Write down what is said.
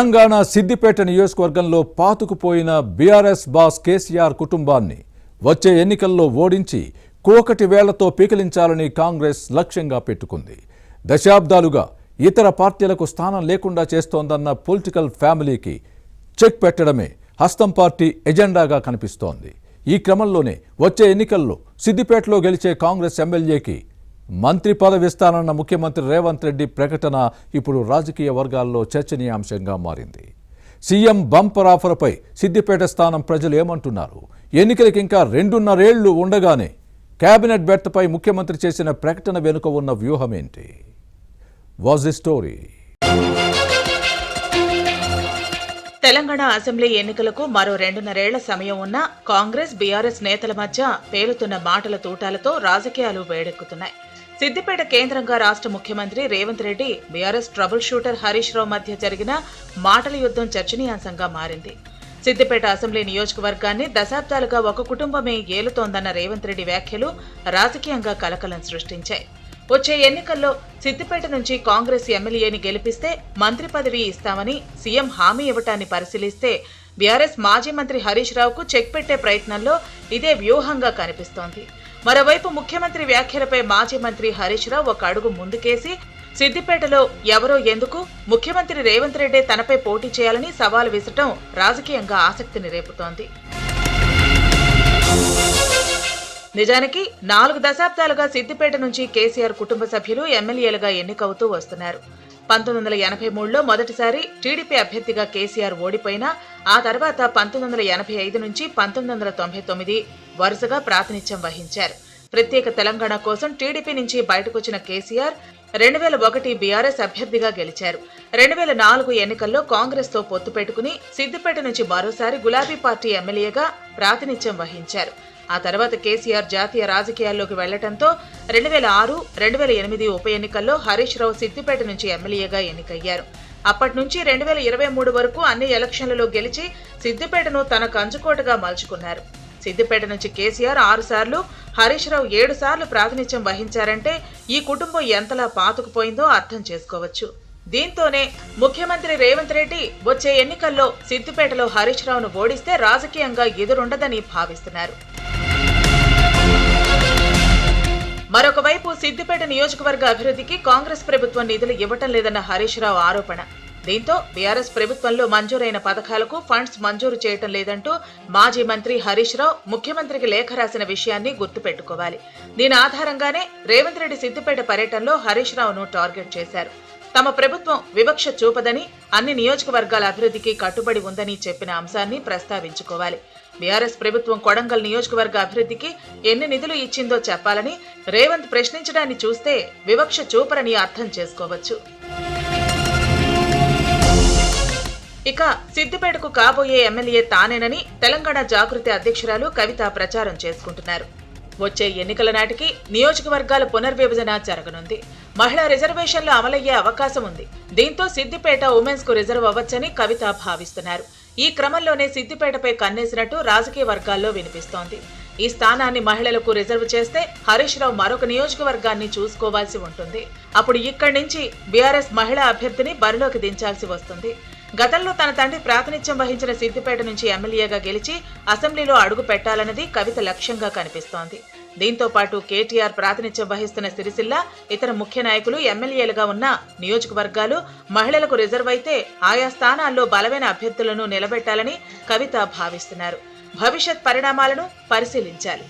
తెలంగాణ సిద్దిపేట నియోజకవర్గంలో పాతుకుపోయిన BRS boss KCR కుటుంబాన్ని వచ్చే ఎన్నికల్లో ఓడించి కోకటి వేళ్లతో పీకిలించాలని కాంగ్రెస్ లక్ష్యంగా పెట్టుకుంది. దశాబ్దాలుగా ఇతర పార్టీలకు స్థానం లేకుండా చేస్తోందన్న పొలిటికల్ ఫ్యామిలీకి చెక్ పెట్టడమే హస్తం పార్టీ ఎజెండాగా కనిపిస్తోంది. ఈ క్రమంలోనే వచ్చే ఎన్నికల్లో సిద్దిపేటలో గెలిచే కాంగ్రెస్ ఎమ్మెల్యేకి మంత్రి పదవి ఇస్తానన్న ముఖ్యమంత్రి రేవంత్ రెడ్డి ప్రకటన ఇప్పుడు రాజకీయ వర్గాల్లో చర్చనీయాంశంగా మారింది. సీఎం బంపర్ ఆఫర్పై సిద్దిపేట స్థానం ప్రజలు ఏమంటున్నారు? ఎన్నికలకు ఇంకా 2.5 ఏళ్లు ఉండగానే కేబినెట్ బెర్త్పై ముఖ్యమంత్రి చేసిన ప్రకటన వెనుక ఉన్న వ్యూహమేంటి? Was the story? Telangana assembly ఎన్నికలకు మరో 2.5 ఏళ్ల సమయం ఉన్నా కాంగ్రెస్ బీఆర్ఎస్ నేతల మధ్య పేలుతున్న మాటల తూటాలతో రాజకీయాలు వేడెక్కుతున్నాయి. సిద్దిపేట కేంద్రంగా రాష్ట్ర ముఖ్యమంత్రి Revanth Reddy BRS trouble shooter Harish Rao మధ్య జరిగిన మాటల యుద్ధం చర్చనీయాంశంగా మారింది. సిద్దిపేట అసెంబ్లీ నియోజకవర్గాన్ని దశాబ్దాలుగా ఒక కుటుంబమే ఏలుతోందన్న రేవంత్ రెడ్డి వ్యాఖ్యలు రాజకీయంగా కలకలం సృష్టించాయి. వచ్చే ఎన్నికల్లో సిద్దిపేట నుంచి కాంగ్రెస్ ఎమ్మెల్యేని గెలిపిస్తే మంత్రి పదవి ఇస్తామని సీఎం హామీ ఇవ్వటాన్ని పరిశీలిస్తే బీఆర్ఎస్ మాజీ మంత్రి హరీష్ రావుకు చెక్ పెట్టే ప్రయత్నంలో ఇదే వ్యూహంగా కనిపిస్తోంది. మరోవైపు ముఖ్యమంత్రి వ్యాఖ్యలపై మాజీ మంత్రి హరీష్ రావు ఒక అడుగు ముందుకేసి సిద్దిపేటలో ఎవరో ఎందుకు, ముఖ్యమంత్రి రేవంత్ రెడ్డి తనపై పోటీ చేయాలని సవాల్ విసరటం రాజకీయంగా ఆసక్తిని రేపుతోంది. నిజానికి 4 దశాబ్దాలుగా సిద్దిపేట నుంచి కేసీఆర్ కుటుంబ సభ్యులు ఎమ్మెల్యేలుగా ఎన్నికవుతూ వస్తున్నారు. 1983లో మొదటిసారి టీడీపీ అభ్యర్థిగా కేసీఆర్ ఓడిపోయినా ఆ తర్వాత 1985 నుంచి 1999 వరుసగా ప్రాతినిధ్యం వహించారు. ప్రత్యేక తెలంగాణ కోసం టీడీపీ నుంచి బయటకొచ్చిన కేసీఆర్ 2001 బీఆర్ఎస్ అభ్యర్థిగా గెలిచారు. 2004 ఎన్నికల్లో కాంగ్రెస్ తో పొత్తు పెట్టుకుని సిద్దిపేట నుంచి మరోసారి గులాబీ పార్టీ ఎమ్మెల్యేగా ప్రాతినిధ్యం వహించారు. ఆ తర్వాత కేసీఆర్ జాతీయ రాజకీయాల్లోకి వెళ్లటంతో 2006, 2008 ఉప ఎన్నికల్లో హరీష్ రావు సిద్దిపేట నుంచి ఎమ్మెల్యేగా ఎన్నికయ్యారు. అప్పటి నుంచి 2023 వరకు అన్ని ఎలక్షన్లలో గెలిచి సిద్దిపేటను తన కంచుకోటగా మలుచుకున్నారు. సిద్దిపేట నుంచి కేసీఆర్ 6 సార్లు, హరీష్ రావు 7 సార్లు ప్రాతినిధ్యం వహించారంటే ఈ కుటుంబం ఎంతలా పాతుకుపోయిందో అర్థం చేసుకోవచ్చు. దీంతోనే ముఖ్యమంత్రి రేవంత్ రెడ్డి వచ్చే ఎన్నికల్లో సిద్దిపేటలో హరీష్ రావును ఓడిస్తే రాజకీయంగా ఎదురుండదని భావిస్తున్నారు. మరొక వైపు సిద్దిపేట నియోజకవర్గ అభివృద్ధికి కాంగ్రెస్ ప్రభుత్వం నిధులు ఇవ్వటం లేదన్న హరీష్ రావు ఆరోపణ. దీంతో బీఆర్ఎస్ ప్రభుత్వంలో మంజూరైన పథకాలకు ఫండ్స్ మంజూరు చేయటం లేదంటూ మాజీ మంత్రి హరీష్ రావు ముఖ్యమంత్రికి లేఖ రాసిన విషయాన్ని గుర్తుపెట్టుకోవాలి. దీని ఆధారంగానే రేవంత్ రెడ్డి సిద్దిపేట పర్యటనలో హరీష్ రావును టార్గెట్ చేశారు. తమ ప్రభుత్వం వివక్ష చూపదని, అన్ని నియోజకవర్గాల అభివృద్ధికి కట్టుబడి ఉందని చెప్పిన అంశాన్ని ప్రస్తావించుకోవాలి. బీఆర్ఎస్ ప్రభుత్వం కొడంగల్ నియోజకవర్గ అభివృద్ధికి ఎన్ని నిధులు ఇచ్చిందో చెప్పాలని రేవంత్ ప్రశ్నించడాన్ని చూస్తే వివక్ష చూపరని అర్థం చేసుకోవచ్చు. ఇక సిద్దిపేటకు కాబోయే ఎమ్మెల్యే తానేనని తెలంగాణ జాగృతి అధ్యక్షురాలు కవిత ప్రచారం చేసుకుంటున్నారు. వచ్చే ఎన్నికల నాటికి నియోజకవర్గాల పునర్విభజన జరగనుంది. మహిళా రిజర్వేషన్లు అమలయ్యే అవకాశం ఉంది. దీంతో సిద్దిపేట ఉమెన్స్ కు రిజర్వ్ అవ్వచ్చని కవిత భావిస్తున్నారు. ఈ క్రమంలోనే సిద్దిపేటపై కన్నేసినట్టు రాజకీయ వర్గాల్లో వినిపిస్తోంది. ఈ స్థానాన్ని మహిళలకు రిజర్వ్ చేస్తే హరీష్ రావు మరొక నియోజకవర్గాన్ని చూసుకోవాల్సి ఉంటుంది. అప్పుడు ఇక్కడి నుంచి బీఆర్ఎస్ మహిళా అభ్యర్థిని బరిలోకి దించాల్సి వస్తుంది. గతంలో తన తండ్రి ప్రాతినిధ్యం వహించిన సిద్దిపేట నుంచి ఎమ్మెల్యేగా గెలిచి అసెంబ్లీలో అడుగు పెట్టాలన్నది కవిత లక్ష్యంగా కనిపిస్తోంది. దీంతో పాటు కేటీఆర్ ప్రాతినిధ్యం వహిస్తున్న సిరిసిల్ల, ఇతర ముఖ్య నాయకులు ఎమ్మెల్యేలుగా ఉన్న నియోజకవర్గాలు మహిళలకు రిజర్వ్ అయితే ఆయా స్థానాల్లో బలమైన అభ్యర్థులను నిలబెట్టాలని కవిత భావిస్తున్నారు. భవిష్యత్ పరిణామాలను పరిశీలించాలి.